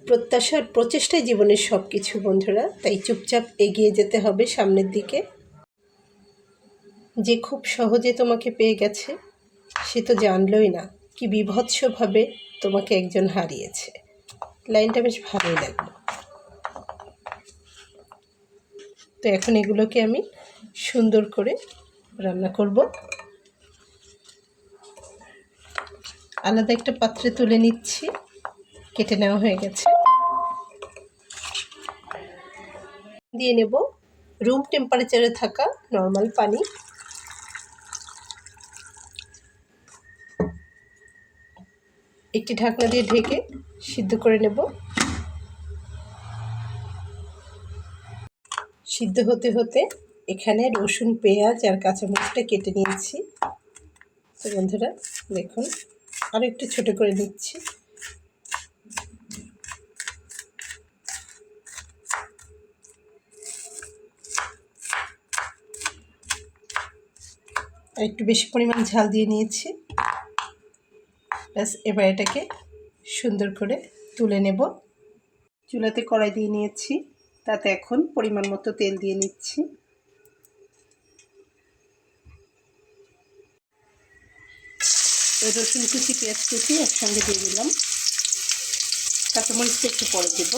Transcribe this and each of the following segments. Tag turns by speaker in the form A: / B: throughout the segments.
A: প্রত্যাশার প্রচেষ্টাই জীবনের সব কিছু বন্ধুরা, তাই চুপচাপ এগিয়ে যেতে হবে সামনের দিকে। যে খুব সহজে তোমাকে পেয়ে গেছে সে তো জানলই না কি বীভৎসভাবে তোমাকে একজন হারিয়েছে। লাইনটা বেশ ভালোই লাগলো। তো এখন এগুলোকে আমি সুন্দর করে রান্না করব। আলাদা একটা পাত্রে তুলে নিচ্ছি, কেটে নেওয়া হয়ে গেছে। দিয়ে নেব রুম টেম্পারেচারে থাকা নর্মাল পানি। একটি ঢাকনা দিয়ে ঢেকে সিদ্ধ করে নেব। সিদ্ধ হতে হতে এখানে রসুন, পেঁয়াজ আর কাঁচামরিচটা কেটে নিয়েছি। তো বন্ধুরা দেখুন, আরও একটু ছোটো করে নিচ্ছি। আর একটু বেশি পরিমাণ ঝাল দিয়ে নিয়েছি। ব্যাস, এবার এটাকে সুন্দর করে তুলে নেব। চুলাতে কড়াই দিয়ে নিয়েছি, তাতে এখন পরিমাণ মতো তেল দিয়ে নিচ্ছি। রসুন কুচি, পেঁয়াজ কুচি একসঙ্গে দিয়ে দিলাম। কাঁচামরিচটা একটু পরে দেব।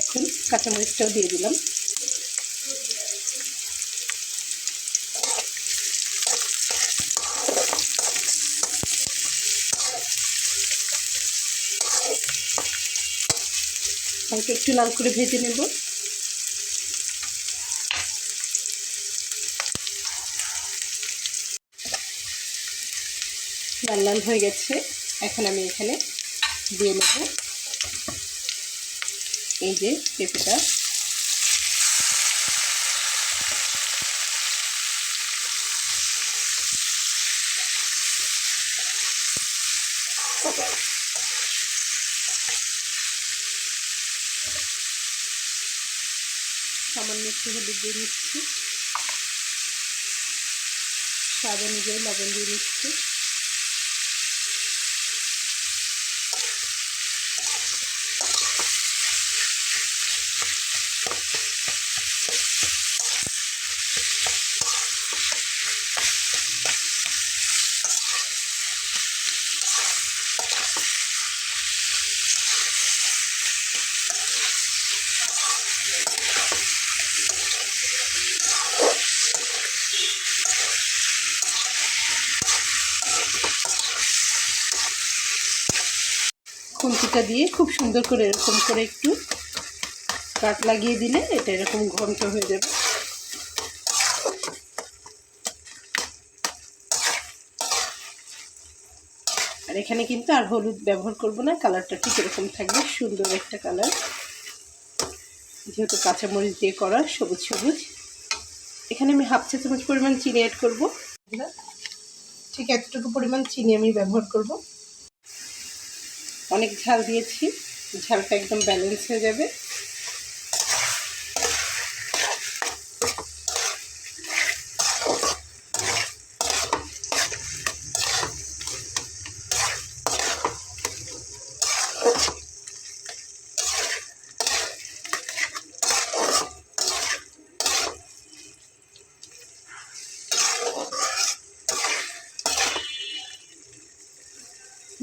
A: এখন কাঁচামরিচটাও দিয়ে দিলাম। হালকা একটু লাল করে ভেজে নেব। লাল লাল হয়ে গেছে। এখন আমি এখানে দিয়ে নেব এই যে পেঁপেটা। সামান্য একটু হলুদ দিয়ে নিচ্ছি, স্বাদ অনুযায়ী লবণ দিয়ে নিচ্ছি। খুন্তিটা দিয়ে খুব সুন্দর করে এরকম করে একটু কাট লাগিয়ে দিলে এটা এরকম ঘন্ট হয়ে যাবে। আর এখানে কিন্তু আর হলুদ ব্যবহার করব না, কালারটা ঠিক এরকম থাকবে, সুন্দর একটা কালার। যেহেতু কাঁচামরিচ দিয়ে করা, সবুজ সবুজ। এখানে আমি হাফ চা চামচ পরিমাণ চিনি অ্যাড করব। ঠিক এতটুকু পরিমাণ চিনি আমি ব্যবহার করব। অনেক ঝাল দিয়েছি, ঝালটা একদম ব্যালেন্স হয়ে যাবে।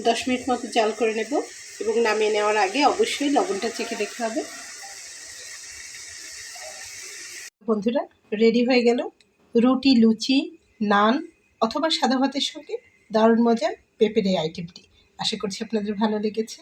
A: 10 মিনিট মতো জাল করে নেব এবং নামিয়ে নেওয়ার আগে অবশ্যই লবণটা চেখে দেখতে হবে। বন্ধুরা রেডি হয়ে গেল রুটি, লুচি, নান অথবা সাদা ভাতের সঙ্গে দারুণ মজার পেঁপের এই আইটেমটি। আশা করছি আপনাদের ভালো লেগেছে।